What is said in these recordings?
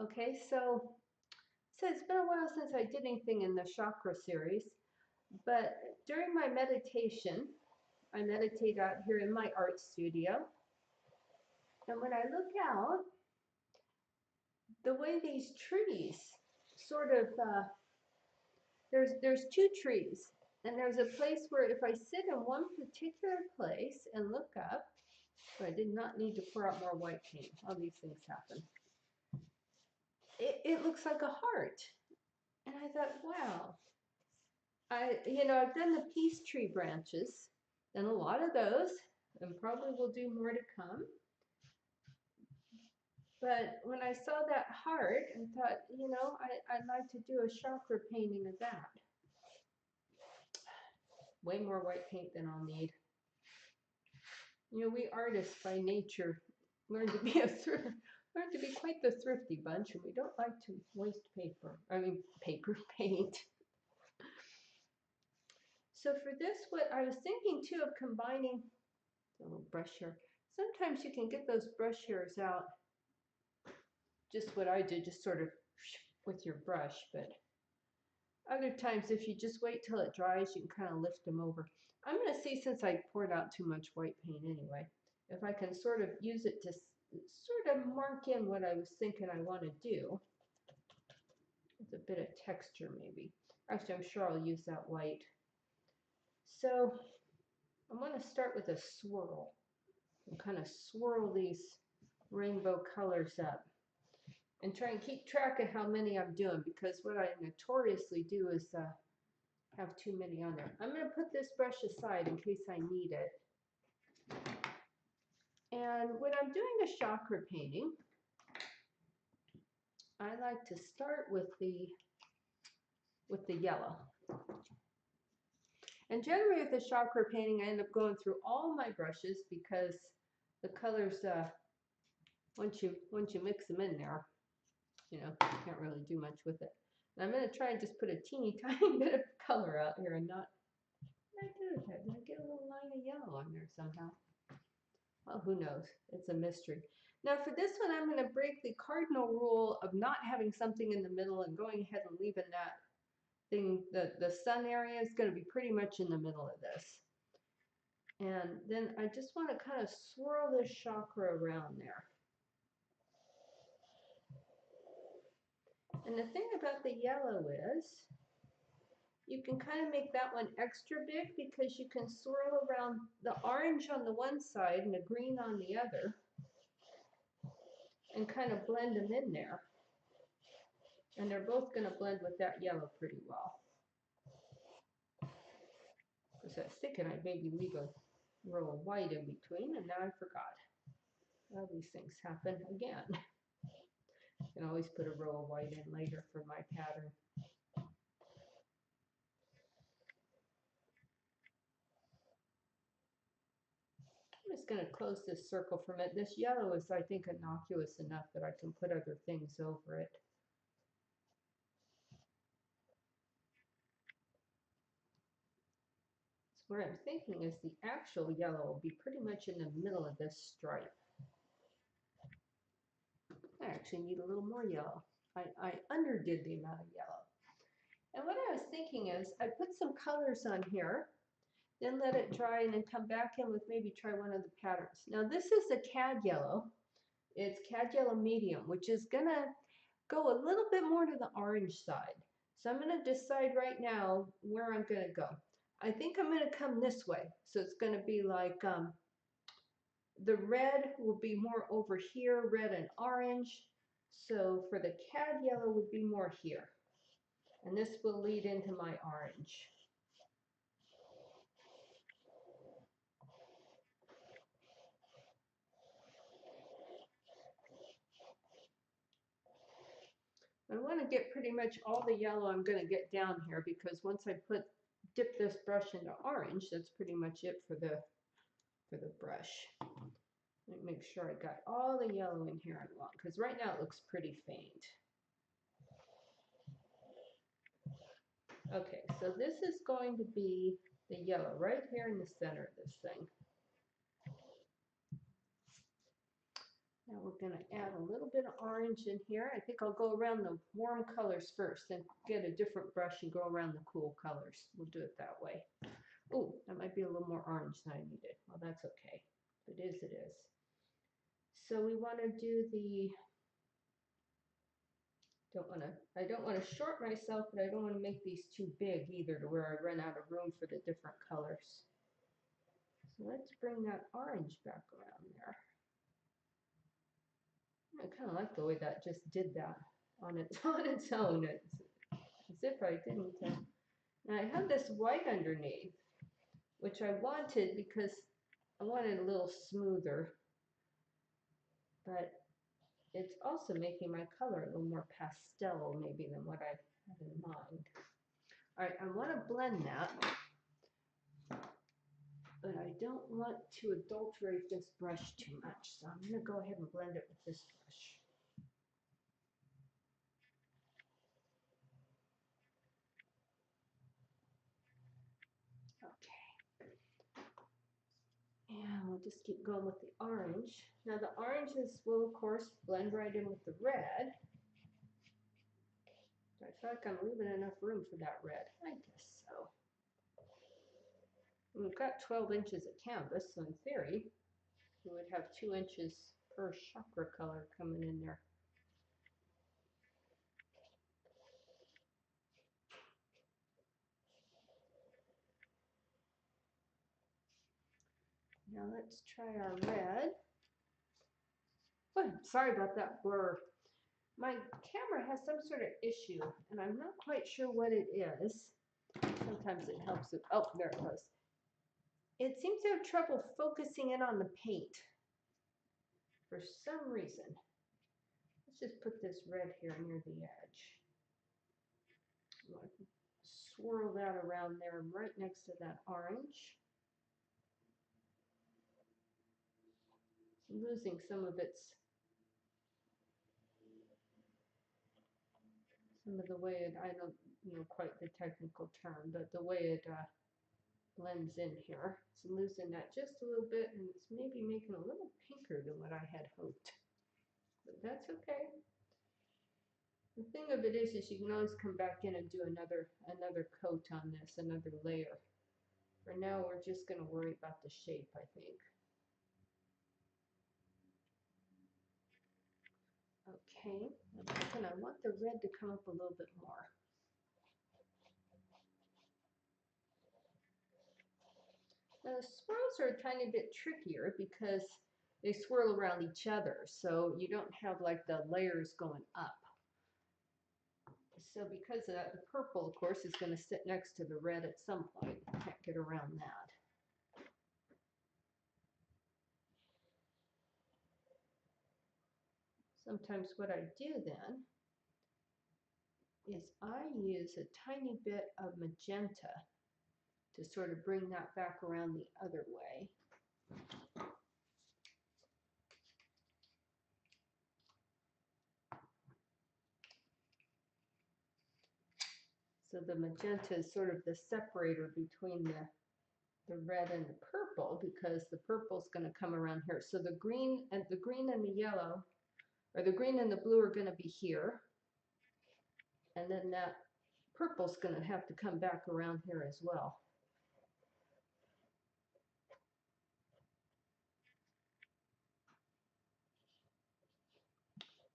Okay, so it's been a while since I did anything in the chakra series, but during my meditation, I meditate out here in my art studio, and when I look out, the way these trees sort of there's two trees, and there's a place where if I sit in one particular place and look up, so I did not need to pour out more white paint. All these things happen. It looks like a heart, and I thought, wow. I've done the peace tree branches, and a lot of those, and probably will do more to come. But when I saw that heart, I thought, I'd like to do a chakra painting of that. Way more white paint than I'll need. We artists by nature learn to be learn to be quite the thrifty bunch, and we don't like to waste paper. I mean, paper paint. So for this, what I was thinking too of combining a little brush here. Sometimes you can get those brush hairs out. Just what I did, just sort of with your brush, but other times if you just wait till it dries, you can kind of lift them over. I'm going to see, since I poured out too much white paint anyway, if I can sort of use it to sort of mark in what I was thinking I want to do. With a bit of texture maybe. Actually, I'm sure I'll use that white. So I'm going to start with a swirl and kind of swirl these rainbow colors up. And try and keep track of how many I'm doing, because what I notoriously do is have too many on there. I'm going to put this brush aside in case I need it. And when I'm doing a chakra painting, I like to start with the yellow. And generally with the chakra painting, I end up going through all my brushes because the colors, once you mix them in there, can't really do much with it. And I'm going to try and just put a teeny tiny bit of color out here and not. Did I get a little line of yellow on there somehow? Well, who knows? It's a mystery. Now for this one, I'm going to break the cardinal rule of not having something in the middle and going ahead and leaving that thing, the sun area is going to be pretty much in the middle of this. And then I just want to kind of swirl this chakra around there. And the thing about the yellow is you can kind of make that one extra big because you can swirl around the orange on the one side and the green on the other and kind of blend them in there. And they're both going to blend with that yellow pretty well. Because I was thinking I'd maybe leave a row of white in between, and now I forgot. Well, these things happen again. You can always put a row of white in later for my pattern. I'm just going to close this circle for a minute. This yellow is, I think, innocuous enough that I can put other things over it. So what I'm thinking is the actual yellow will be pretty much in the middle of this stripe. I actually need a little more yellow. I underdid the amount of yellow. And what I was thinking is I put some colors on here, then let it dry, and then come back in with maybe try one of the patterns. Now this is the cad yellow. It's cad yellow medium, which is going to go a little bit more to the orange side. So I'm going to decide right now where I'm going to go. I think I'm going to come this way. So it's going to be like the red will be more over here, red and orange. So for the cad yellow would be more here. And this will lead into my orange. I want to get pretty much all the yellow I'm going to get down here, because once I dip this brush into orange, that's pretty much it for the brush. Let me make sure I got all the yellow in here I want, because right now it looks pretty faint. Okay, so this is going to be the yellow right here in the center of this thing. Now we're going to add a little bit of orange in here. I think I'll go around the warm colors first, then get a different brush and go around the cool colors. We'll do it that way. Oh, that might be a little more orange than I needed. Well, that's okay. If it is, it is. So we want to do the, I don't want to short myself, but I don't want to make these too big either to where I run out of room for the different colors. So let's bring that orange back around there. I kind of like the way that just did that on its own. It's as if I didn't. Now I have this white underneath, which I wanted because I wanted a little smoother, but it's also making my color a little more pastel maybe than what I had in mind. All right, I want to blend that, but I don't want to adulterate this brush too much, so I'm going to go ahead and blend it with this brush. And we'll just keep going with the orange. Now the oranges will of course blend right in with the red. I feel like I'm leaving enough room for that red. I guess so. We've got 12 inches of canvas, so in theory, we would have 2 inches per chakra color coming in there. Now let's try our red. Oh, sorry about that blur. My camera has some sort of issue, and I'm not quite sure what it is. Sometimes it helps it. Oh, there it goes. It seems to have trouble focusing in on the paint for some reason. Let's just put this red here near the edge. Swirl that around there right next to that orange. I'm losing some of the way it, I don't know quite the technical term, but the way it blends in here. So I'm losing that just a little bit, and it's maybe making a little pinker than what I had hoped. But that's okay. The thing of it is you can always come back in and do another coat on this, another layer. For now, we're just going to worry about the shape, I think. Okay, and I want the red to come up a little bit more. Now the swirls are a tiny bit trickier because they swirl around each other, so you don't have like the layers going up. So because of that, the purple, of course, is going to sit next to the red at some point. Can't get around that. Sometimes what I do then is I use a tiny bit of magenta to sort of bring that back around the other way. So the magenta is sort of the separator between the red and the purple, because the purple is going to come around here. So the green and the yellow, or the green and the blue, are going to be here. And then that purple's going to have to come back around here as well.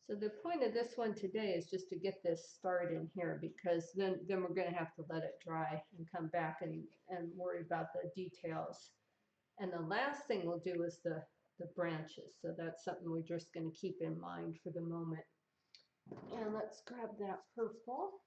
So the point of this one today is just to get this started in here, because then we're going to have to let it dry and come back and worry about the details. And the last thing we'll do is the branches. So that's something we're just going to keep in mind for the moment. And let's grab that purple.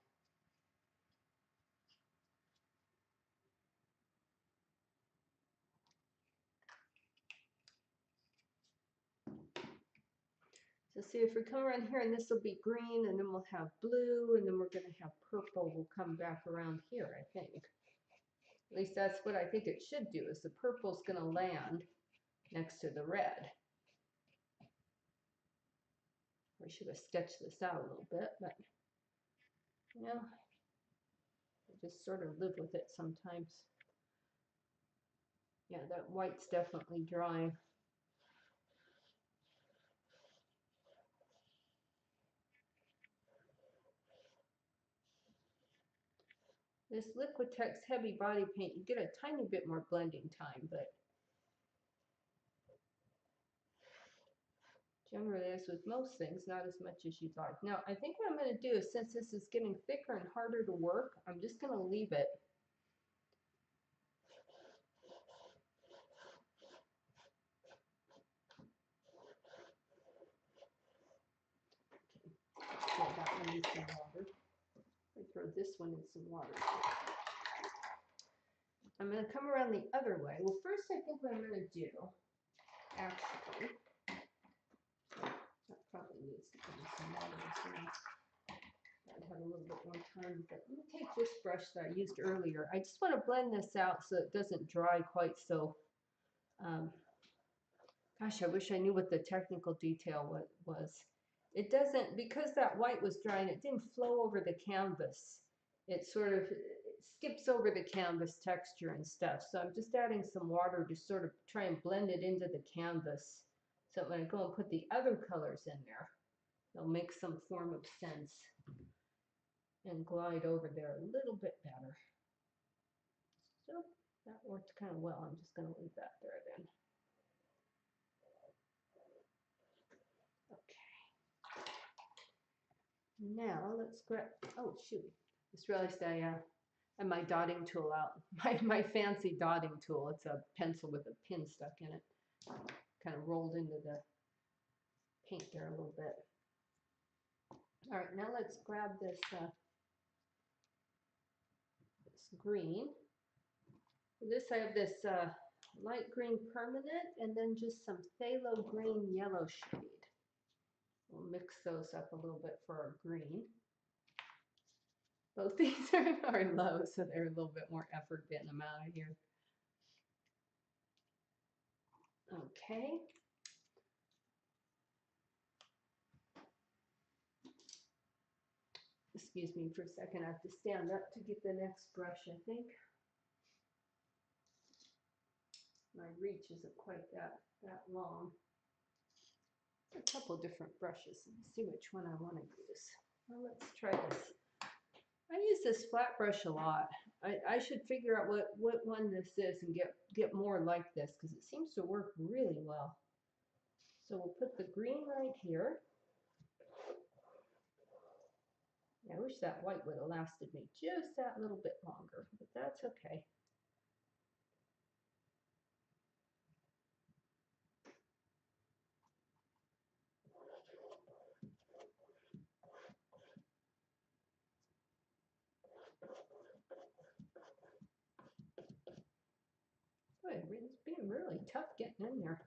So see, if we come around here, and this will be green, and then we'll have blue, and then we're going to have purple will come back around here, I think. At least that's what I think it should do, is the purple's going to land next to the red. I should have sketched this out a little bit, but you know, I just sort of live with it sometimes. Yeah, that white's definitely drying. This Liquitex heavy body paint, you get a tiny bit more blending time, but generally, as with most things, not as much as you'd like. Now, I think what I'm going to do is, since this is getting thicker and harder to work, I'm just going to leave it. Okay, that one needs some water. I throw this one in some water. I'm going to come around the other way. Well, first, I think what I'm going to do, actually, that probably needs to come in some water as well. I'd have a little bit more time, but let me take this brush that I used earlier. I just want to blend this out so it doesn't dry quite so. Gosh, I wish I knew what the technical detail was. It doesn't, because that white was drying, it didn't flow over the canvas. It sort of skips over the canvas texture and stuff. So I'm just adding some water to sort of try and blend it into the canvas. So when I go and put the other colors in there, they'll make some form of sense and glide over there a little bit better. So that worked kind of well. I'm just going to leave that there then. Okay. Now let's grab, oh shoot, just realized I have my dotting tool out. My fancy dotting tool. It's a pencil with a pin stuck in it. Kind of rolled into the paint there a little bit. All right, now let's grab this green. For this I have this light green permanent and then just some phthalo green yellow shade. We'll mix those up a little bit for our green. Both these are low, so they're a little bit more effort getting them out of here. Okay. Excuse me for a second, I have to stand up to get the next brush, I think. My reach isn't quite that long. A couple different brushes. Let me see which one I want to use. Well, let's try this. I use this flat brush a lot. I should figure out what one this is and get more like this because it seems to work really well. So we'll put the green right here. I wish that white would have lasted me just that little bit longer, but that's okay. Boy, it's being really tough getting in there.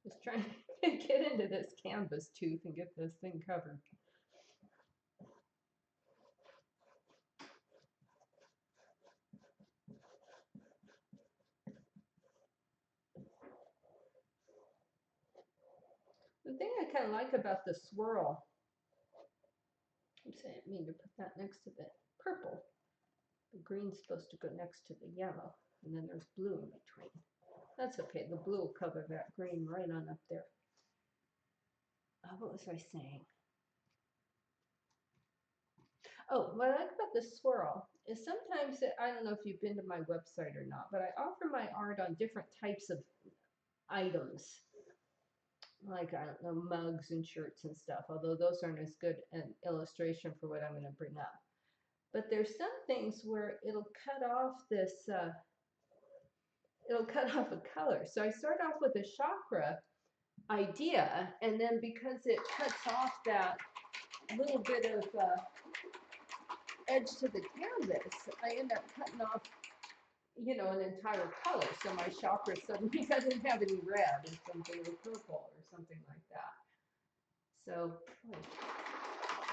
Just trying to get into this canvas tooth and get this thing covered. The thing I kind of like about the swirl, oops, I didn't mean to put that next to the purple. The green's supposed to go next to the yellow, and then there's blue in between. That's okay, the blue will cover that green right on up there. What was I saying? Oh, what I like about the swirl is sometimes, I don't know if you've been to my website or not, but I offer my art on different types of items. Like, I don't know, mugs and shirts and stuff, although those aren't as good an illustration for what I'm going to bring up. But there's some things where it'll cut off this, it'll cut off a color. So I start off with a chakra idea, and then because it cuts off that little bit of edge to the canvas, I end up cutting off, you know, an entire color. So my chakra suddenly doesn't have any red or something, or purple or something like that. So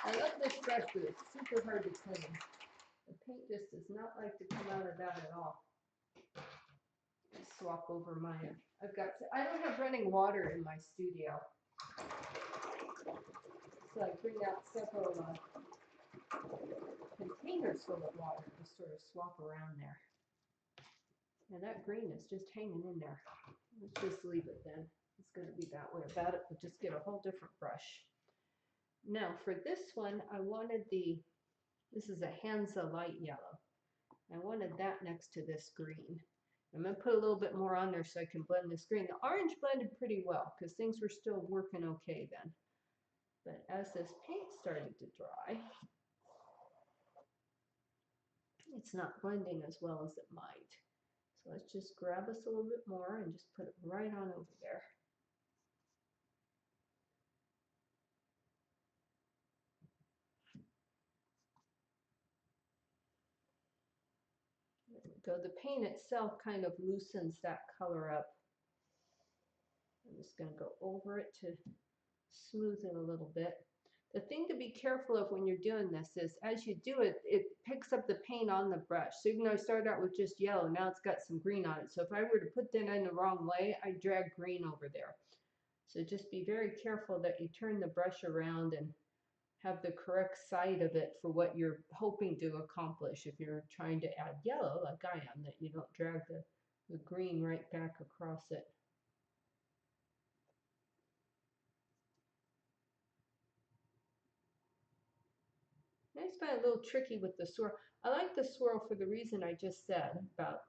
I love this brush, but it's super hard to clean. The paint just does not like to come out of that at all. Swap over mine. I don't have running water in my studio, so I bring out several containers full of water to sort of swap around there. And that green is just hanging in there. Let's just leave it then. It's going to be that way about it, but just get a whole different brush. Now for this one, I wanted this is a Hansa light yellow. I wanted that next to this green. I'm going to put a little bit more on there so I can blend this green. The orange blended pretty well because things were still working okay then. But as this paint's starting to dry, it's not blending as well as it might. So let's just grab us a little bit more and just put it right on over there. There we go. The paint itself kind of loosens that color up. I'm just going to go over it to smooth it a little bit. The thing to be careful of when you're doing this is as you do it, it picks up the paint on the brush. So even though I started out with just yellow, now it's got some green on it. So if I were to put that in the wrong way, I drag green over there. So just be very careful that you turn the brush around and have the correct side of it for what you're hoping to accomplish. If you're trying to add yellow, like I am, that you don't drag the green right back across it. I just find it a little tricky with the swirl. I like the swirl for the reason I just said about,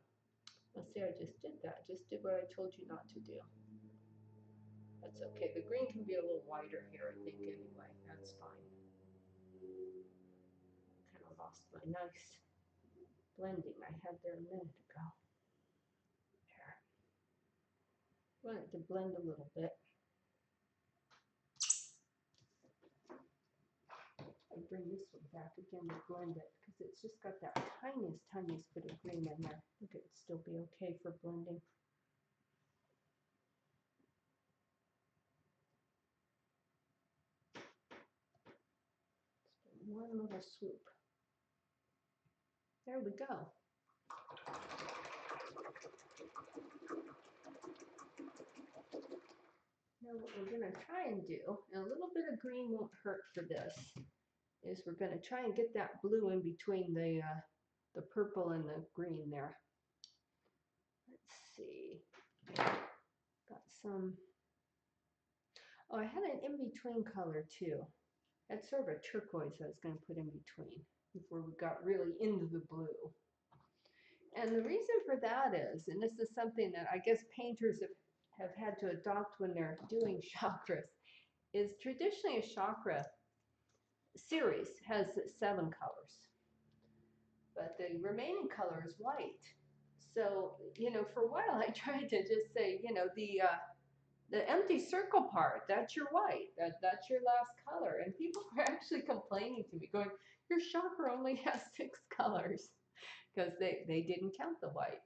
let's see, I just did that. Just did what I told you not to do. That's okay. The green can be a little whiter here, I think, anyway. That's fine. Kind of lost my nice blending I had there a minute ago. There. Want it to blend a little bit. I bring this one back again to blend it because it's just got that tiniest bit of green in there. I think it would still be okay for blending. Just one little swoop. There we go. Now what we're going to try and do, and a little bit of green won't hurt for this, is we're going to try and get that blue in between the purple and the green there. Let's see. Got some. Oh, I had an in-between color too. That's sort of a turquoise I was going to put in between before we got really into the blue. And the reason for that is, and this is something that I guess painters have had to adopt when they're doing chakras, is traditionally a chakra series has 7 colors, but the remaining color is white. So, you know, for a while I tried to just say, you know, the empty circle part, that's your white, that's your last color. And people were actually complaining to me, going, your chakra only has 6 colors, because they didn't count the white.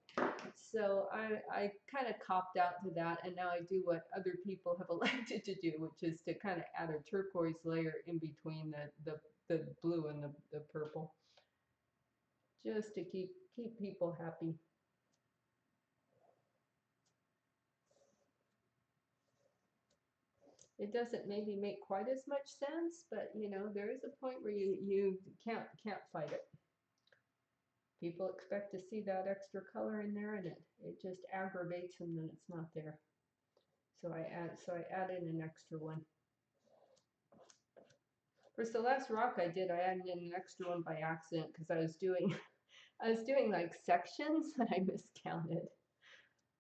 So I kind of copped out to that, and now I do what other people have elected to do, which is to kind of add a turquoise layer in between the blue and the purple, just to keep people happy. It doesn't maybe make quite as much sense, but you know, there is a point where you can't fight it. People expect to see that extra color in there, and it just aggravates them that it's not there. So I add in an extra one. For the last rock I did, I added in an extra one by accident because I was doing like sections and I miscounted.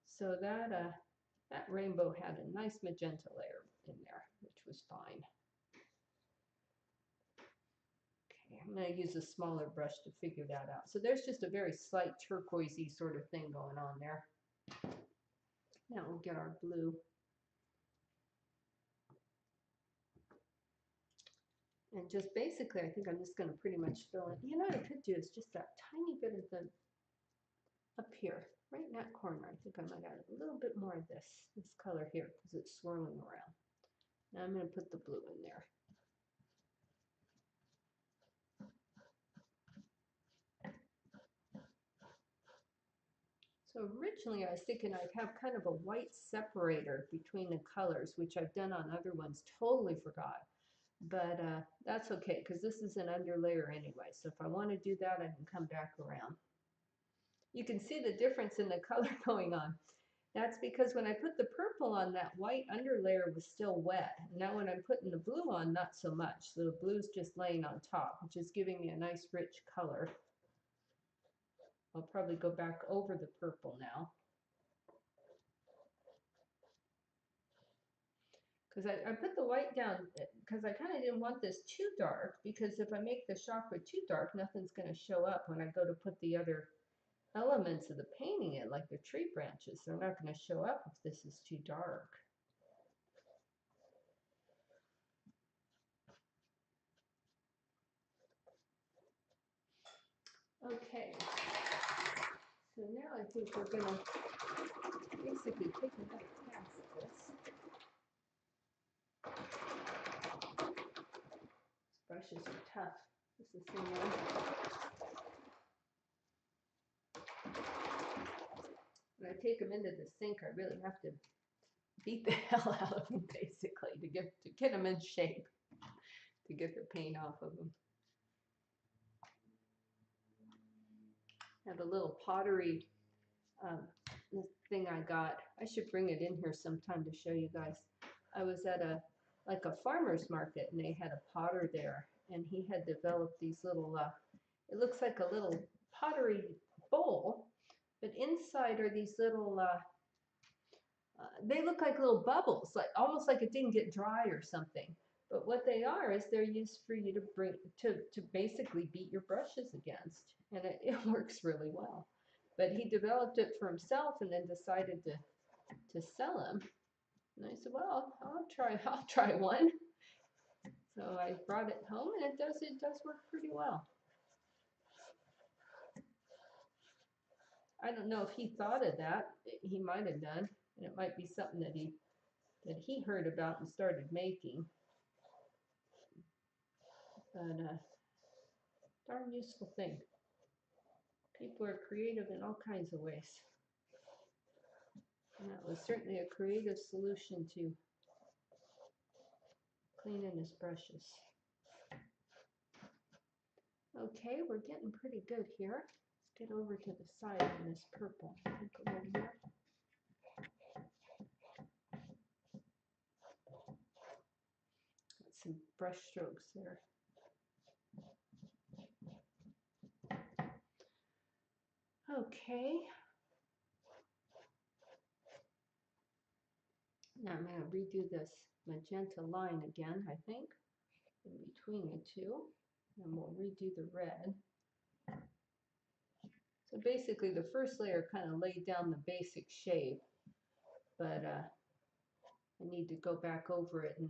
So that rainbow had a nice magenta layer in there, which was fine. Okay, I'm going to use a smaller brush to figure that out. So there's just a very slight turquoisey sort of thing going on there. Now we'll get our blue. And just basically, I think I'm just going to pretty much fill in. You know what I could do is just that tiny bit of the up here, right in that corner. I think I might add a little bit more of this color here because it's swirling around. Now I'm going to put the blue in there. So originally I was thinking I'd have kind of a white separator between the colors, which I've done on other ones, totally forgot. But that's okay, because this is an underlayer anyway. So if I want to do that, I can come back around. You can see the difference in the color going on. That's because when I put the purple on, that white underlayer was still wet. Now when I'm putting the blue on, not so much. So the blue's just laying on top, which is giving me a nice rich color. I'll probably go back over the purple now. Because I put the white down because I kind of didn't want this too dark, because if I make the chakra too dark, nothing's going to show up when I go to put the other elements of the painting in, like the tree branches. They're not going to show up if this is too dark. Okay, so now I think we're going to basically take another pass at this. These brushes are tough. This is the same one. When I take them into the sink, I really have to beat the hell out of them, basically, to get them in shape, to get the paint off of them. I have a little pottery thing I got. I should bring it in here sometime to show you guys. I was at a farmer's market, and they had a potter there, and he had developed these little it looks like a little pottery bowl, but inside are these little they look like little bubbles, like almost like it didn't get dry or something. But what they are is they're used for you to basically beat your brushes against, and it works really well. But he developed it for himself and then decided to sell them. And I said, well, I'll try one. So I brought it home, and it does work pretty well. I don't know if he thought of that. He might have done, and it might be something that he heard about and started making. But darn useful thing. People are creative in all kinds of ways. And that was certainly a creative solution to cleaning his brushes. Okay, we're getting pretty good here. Let's get over to the side on this purple. Take a little here. Got some brush strokes there. Okay. Now I'm going to redo this magenta line again, I think, in between the two. And we'll redo the red. So basically the first layer kind of laid down the basic shape, but I need to go back over it and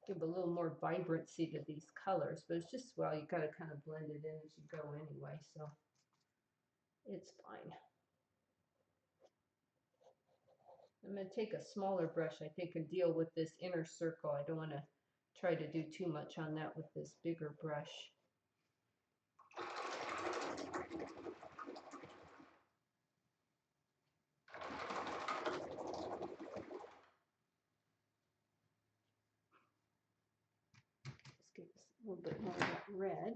give a little more vibrancy to these colors. But it's just, well, you got to kind of blend it in as you go anyway, so it's fine. I'm going to take a smaller brush, I think, and deal with this inner circle. I don't want to try to do too much on that with this bigger brush. Let's get a little bit more of that red.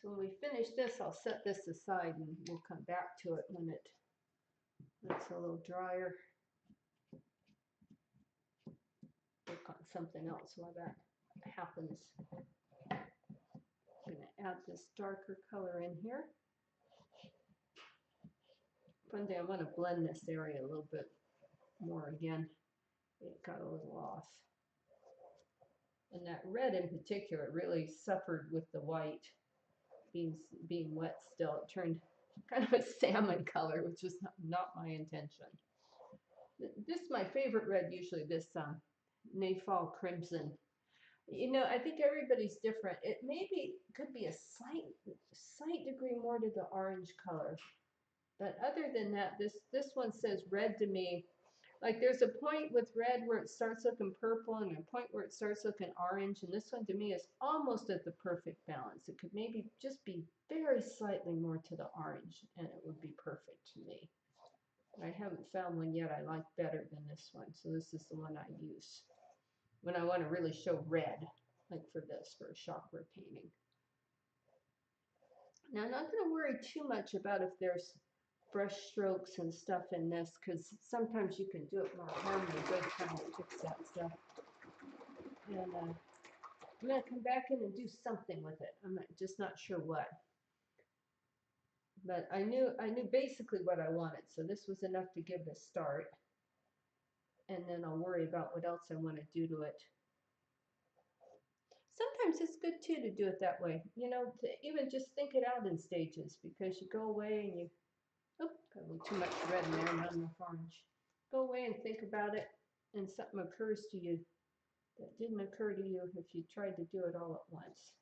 So when we finish this, I'll set this aside and we'll come back to it when it's a little drier. Work on something else while that happens. I'm going to add this darker color in here. One day I want to blend this area a little bit more again. It got a little off. And that red in particular really suffered with the white being wet still. It turned kind of a salmon color, which was not my intention. This is my favorite red, usually this Mayfall Crimson. You know, I think everybody's different. It could be a slight degree more to the orange color. But other than that, this one says red to me. Like there's a point with red where it starts looking purple and a point where it starts looking orange. And this one to me is almost at the perfect balance. It could maybe just be very slightly more to the orange and it would be perfect to me. I haven't found one yet I like better than this one. So this is the one I use when I want to really show red, like for a chakra painting. Now I'm not going to worry too much about if there's brush strokes and stuff in this, because sometimes you can do it more harm than good trying to fix that stuff. And I'm going to come back in and do something with it. I'm just not sure what. But I knew basically what I wanted, so this was enough to give it a start. And then I'll worry about what else I want to do to it. Sometimes it's good too to do it that way, you know, to even just think it out in stages, because you go away and you, oh, got a little too much red in there, not enough orange. Go away and think about it, and something occurs to you that didn't occur to you if you tried to do it all at once.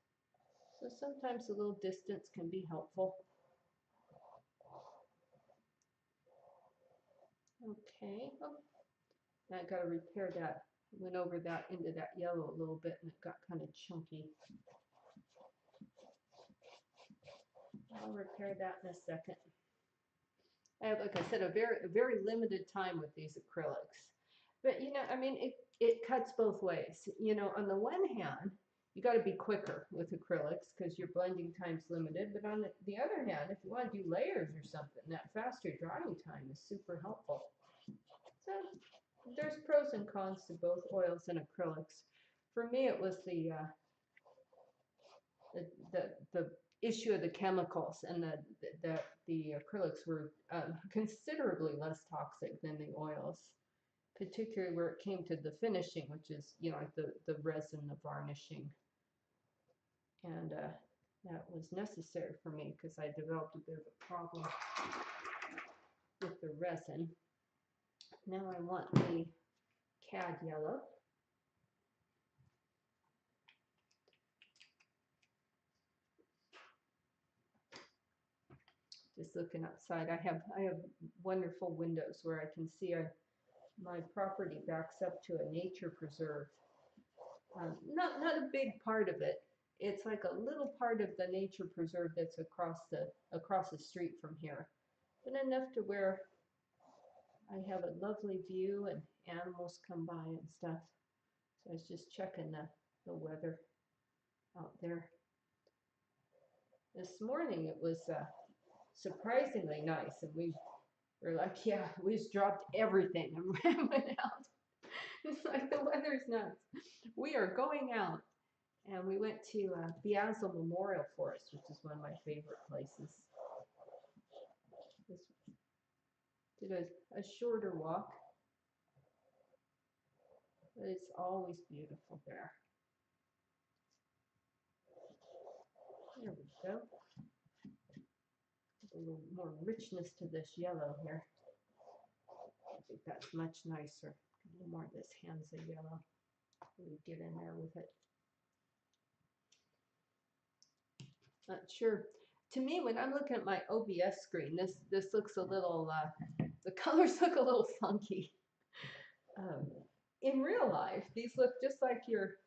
So sometimes a little distance can be helpful. Okay, oh, now I got to repair that. Went over that into that yellow a little bit and it got kind of chunky. I'll repair that in a second. I have, like I said, a very limited time with these acrylics. But you know, I mean, it cuts both ways. You know, on the one hand, you got to be quicker with acrylics because your blending time's limited. But on the other hand, if you want to do layers or something, that faster drying time is super helpful. So there's pros and cons to both oils and acrylics. For me, it was the issue of the chemicals, and the acrylics were considerably less toxic than the oils, particularly where it came to the finishing, which is, you know, like the resin, the varnishing. And that was necessary for me because I developed a bit of a problem with the resin. Now I want the cad yellow. Just looking outside, I have wonderful windows where I can see my property backs up to a nature preserve. Not a big part of it. It's like a little part of the nature preserve that's across the street from here, but enough to where I have a lovely view and animals come by and stuff. So I was just checking the weather out there. This morning it was surprisingly nice, and we were like, yeah, we just dropped everything and went out. It's like the weather's nuts. We are going out. And we went to Beazel Memorial Forest, which is one of my favorite places. Did a shorter walk, but it's always beautiful there. There we go. A little more richness to this yellow here. I think that's much nicer. A little more of this Hansa yellow. We get in there with it. Not sure. To me, when I'm looking at my OBS screen, this looks a little, the colors look a little funky. In real life, these look just like your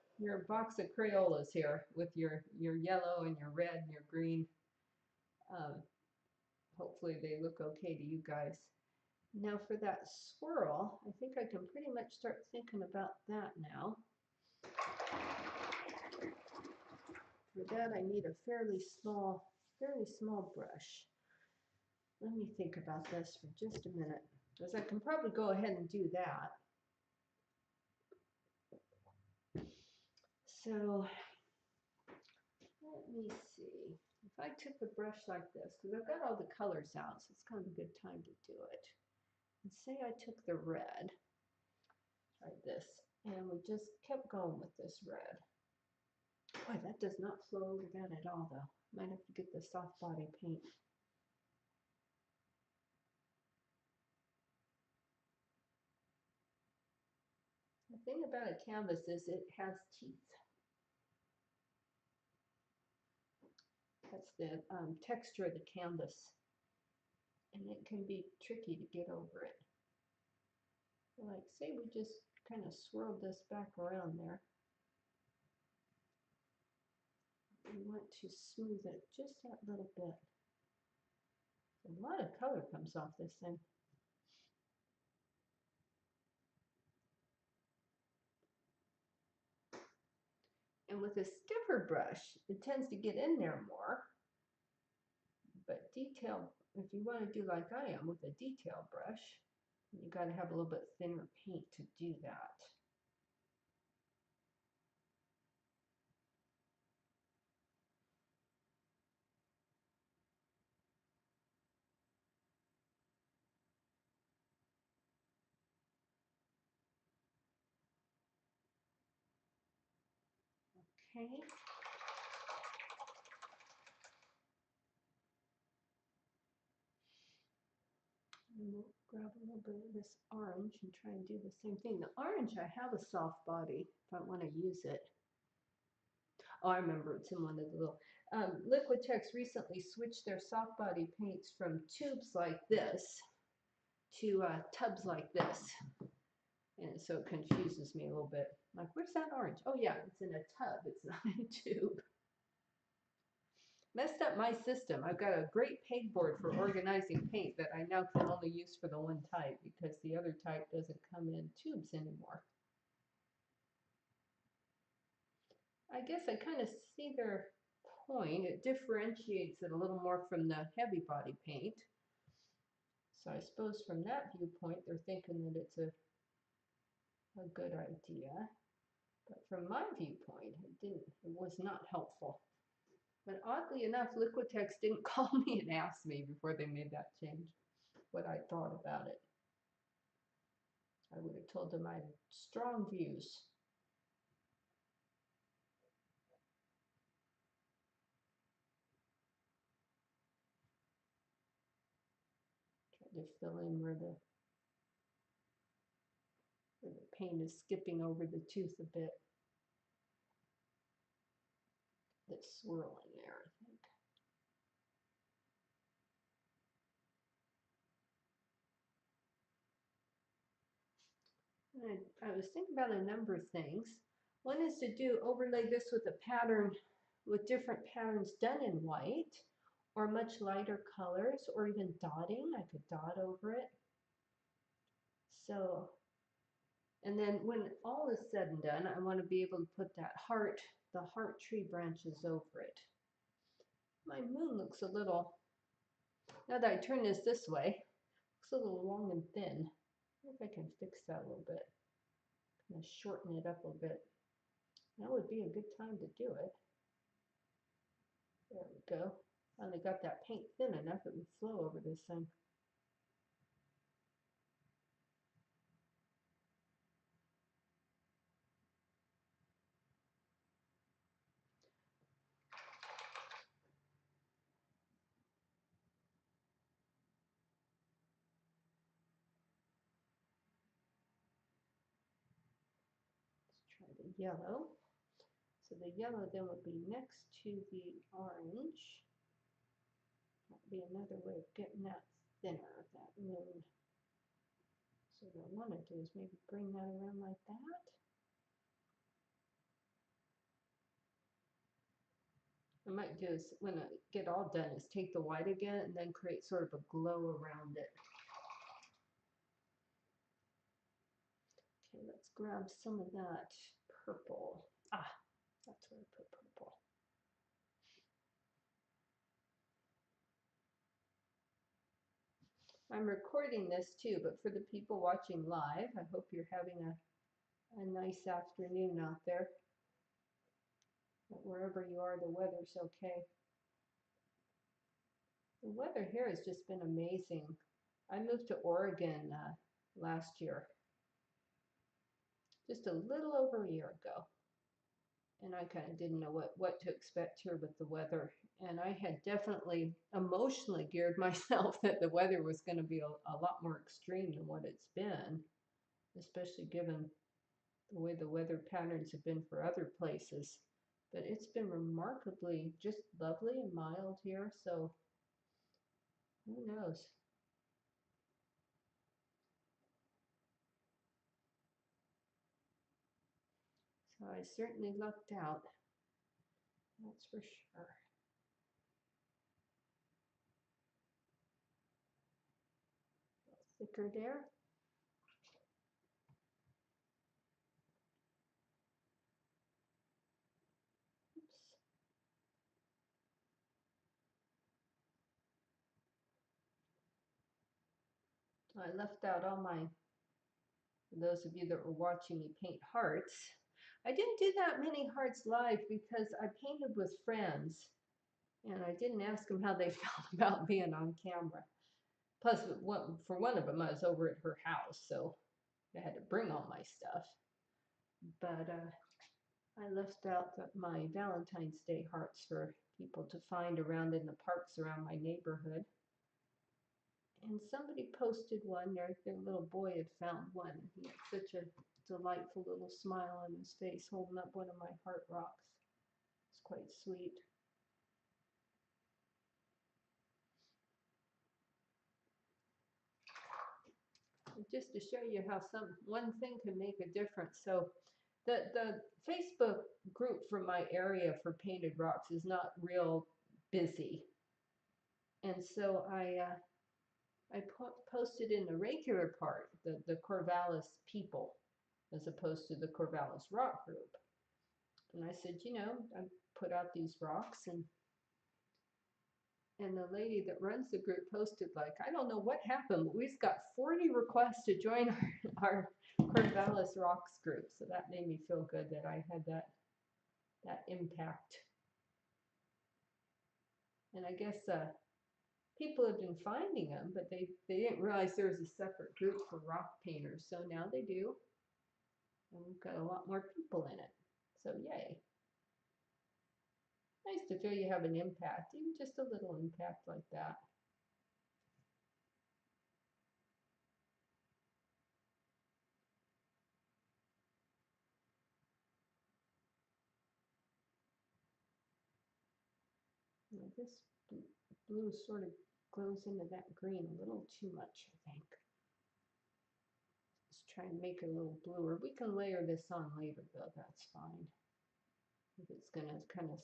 box of Crayolas here, with your yellow and your red and your green. Hopefully they look okay to you guys. Now for that swirl, I think I can pretty much start thinking about that now. For that, I need a fairly small brush. Let me think about this for just a minute, because I can probably go ahead and do that. So let me see. If I took a brush like this, because I've got all the colors out, so it's kind of a good time to do it. And say I took the red, like this, and we just kept going with this red. Boy, that does not flow over that at all, though. Might have to get the soft body paint. The thing about a canvas is it has teeth. That's the texture of the canvas, and it can be tricky to get over it. Like, say we just kind of swirled this back around there. We want to smooth it just that little bit. A lot of color comes off this thing. And with a stiffer brush, it tends to get in there more. But detail if you want to do like I am with a detail brush, you got to have a little bit thinner paint to do that. Okay. And we'll grab a little bit of this orange and try and do the same thing. The orange, I have a soft body if I want to use it. Oh, I remember it's in one of the little. Liquitex recently switched their soft body paints from tubes like this to tubs like this. And so it confuses me a little bit. Like, where's that orange? Oh yeah, it's in a tub, it's not in a tube. Messed up my system. I've got a great pegboard for organizing paint that I now can only use for the one type because the other type doesn't come in tubes anymore. I guess I kind of see their point. It differentiates it a little more from the heavy body paint. So I suppose from that viewpoint, they're thinking that it's a good idea. But from my viewpoint, it was not helpful. But oddly enough, Liquitex didn't call me and ask me before they made that change what I thought about it. I would have told them I had strong views. Try to fill in where the paint is skipping over the tooth a bit. That swirl in there, I think. I was thinking about a number of things. One is to overlay this with a pattern, with different patterns done in white, or much lighter colors, or even dotting. I could dot over it. So, and then when all is said and done, I want to be able to put that heart, the heart tree branches over it. My moon looks a little, now that I turn this way, looks a little long and thin. I wonder if I can fix that a little bit. Kind of shorten it up a bit. That would be a good time to do it. There we go. Finally got that paint thin enough it would flow over this thing. Let's try the yellow. So the yellow then would be next to the orange. That'd be another way of getting that thinner, that moon. So what I want to do is maybe bring that around like that. I might do is when I get all done is take the white again and then create sort of a glow around it. Okay, let's grab some of that purple. Ah, that's where I put purple. I'm recording this too, but for the people watching live, I hope you're having a nice afternoon out there. But wherever you are, the weather's okay. The weather here has just been amazing. I moved to Oregon last year, just a little over a year ago. And I kind of didn't know what to expect here with the weather. And I had definitely emotionally geared myself that the weather was going to be a lot more extreme than what it's been, especially given the way the weather patterns have been for other places. But it's been remarkably just lovely and mild here, so who knows? So I certainly lucked out, that's for sure. Thicker there. Oops. I left out all my, for those of you that were watching me paint hearts. I didn't do that many hearts live because I painted with friends and I didn't ask them how they felt about being on camera. Plus, for one of them, I was over at her house, so I had to bring all my stuff. But I left out my Valentine's Day hearts for people to find around in the parks around my neighborhood. And somebody posted one, their little boy had found one. He had such a delightful little smile on his face holding up one of my heart rocks. It's quite sweet. And just to show you how one thing can make a difference. So the Facebook group from my area for painted rocks is not real busy. And so I posted in the regular part, the Corvallis people, as opposed to the Corvallis rock group. And I said, you know, I put out these rocks, and the lady that runs the group posted, like, I don't know what happened, but we've got 40 requests to join our Corvallis rocks group. So that made me feel good that I had that impact. And I guess people have been finding them, but they didn't realize there was a separate group for rock painters. So now they do. And we've got a lot more people in it. So yay. Nice to feel you have an impact, even just a little impact like that. Now this blue sort of glows into that green a little too much, I think. Let's try and make it a little bluer. We can layer this on later, though. That's fine. If it's going to kind of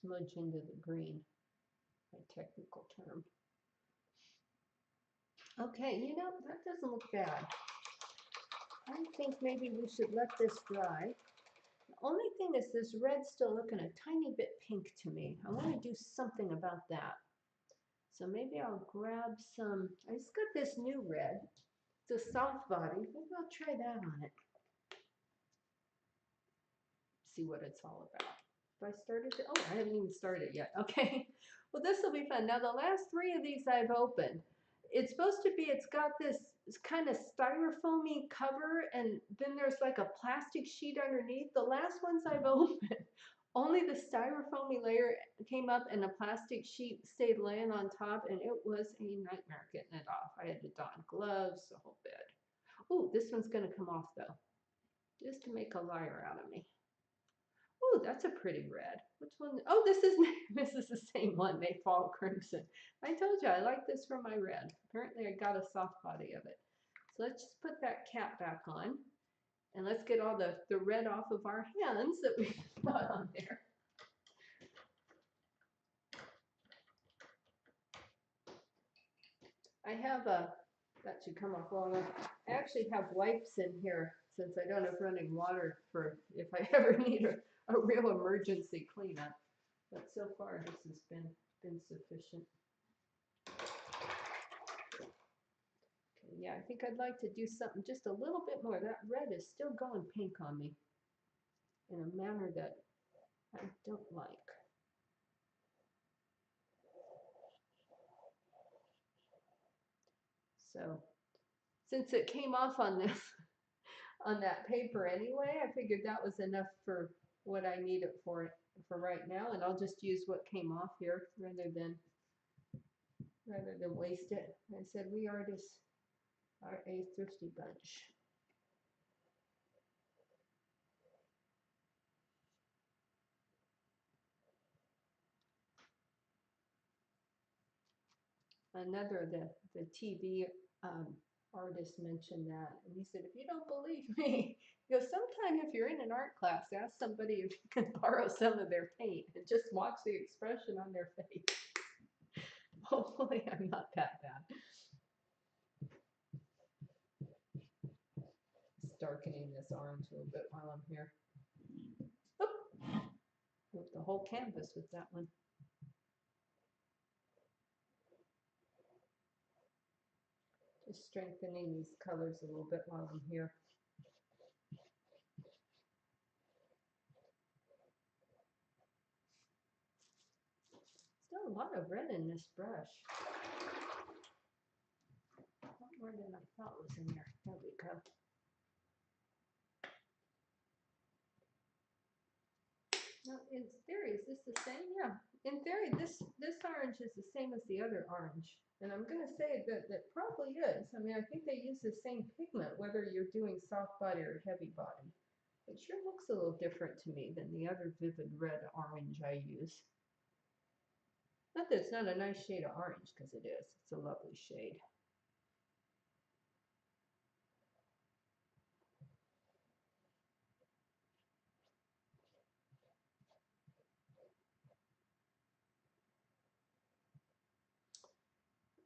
smudge into the green, my technical term. Okay, you know, that doesn't look bad. I think maybe we should let this dry. The only thing is this red's still looking a tiny bit pink to me. I want to do something about that. So maybe I'll grab some, I just got this new red. It's a soft body. Maybe I'll try that on it. See what it's all about. Have I started? Oh, I haven't even started yet. Okay. Well, this will be fun. Now, the last 3 of these I've opened. It's supposed to be, it's got this kind of styrofoamy cover, and then there's like a plastic sheet underneath. The last ones I've opened, only the styrofoamy layer came up and a plastic sheet stayed laying on top, and it was a nightmare getting it off. I had to don gloves, the whole bit. Ooh, this one's going to come off though, just to make a liar out of me. Ooh, that's a pretty red. Which one? Oh, this is the same one, Mayfall Crimson. I told you I like this for my red. Apparently I got a soft body of it. So let's just put that cap back on, and let's get all the red off of our hands that we got on there. I have that should come off well enough. I actually have wipes in here since I don't have running water for if I ever need a real emergency cleanup. But so far this has been sufficient. Okay, yeah, I think I'd like to do something just a little bit more. That red is still going pink on me in a manner that I don't like. So since it came off on this on that paper anyway, I figured that was enough for what I need it for right now, and I'll just use what came off here rather than waste it. I said we artists are a thrifty bunch. Another the TV artist mentioned that, and he said, if you don't believe me, he goes, sometime if you're in an art class, ask somebody if you can borrow some of their paint and just watch the expression on their face. Hopefully I'm not that bad. Just darkening this orange a little bit while I'm here. Oop. The whole canvas with that one. Just strengthening these colors a little bit while I'm here. Still a lot of red in this brush. A lot more than I thought was in there. There we go. Now, in theory, is this the same? Yeah. In theory, this orange is the same as the other orange. And I'm going to say that that probably is. I mean, I think they use the same pigment, whether you're doing soft body or heavy body. It sure looks a little different to me than the other vivid red orange I use. Not that it's not a nice shade of orange, because it is. It's a lovely shade.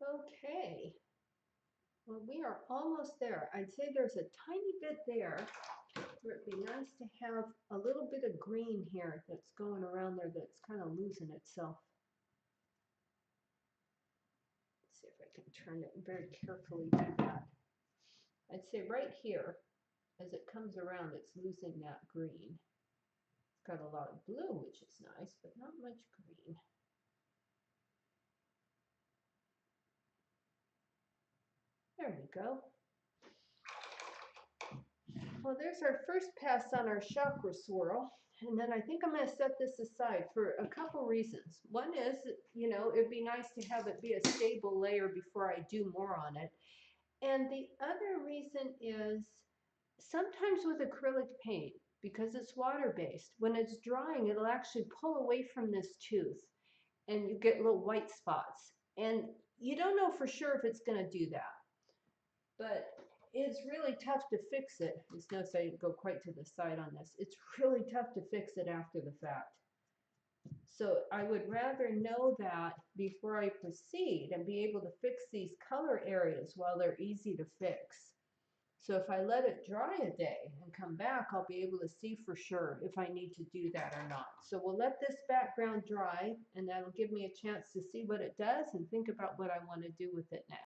Okay. Well, we are almost there. I'd say there's a tiny bit there where it'd be nice to have a little bit of green here that's going around there that's kind of losing itself. Let's see if I can turn it and very carefully do that. I'd say right here, as it comes around, it's losing that green. It's got a lot of blue, which is nice, but not much green. There we go. Well, there's our first pass on our chakra swirl. And then I think I'm going to set this aside for a couple reasons. One is, you know, it'd be nice to have it be a stable layer before I do more on it. And the other reason is sometimes with acrylic paint, because it's water-based, when it's drying, it'll actually pull away from this tooth and you get little white spots. And you don't know for sure if it's going to do that. But it's really tough to fix it. Just notice I didn't go quite to the side on this. It's really tough to fix it after the fact. So I would rather know that before I proceed and be able to fix these color areas while they're easy to fix. So if I let it dry a day and come back, I'll be able to see for sure if I need to do that or not. So we'll let this background dry, and that'll give me a chance to see what it does and think about what I want to do with it next.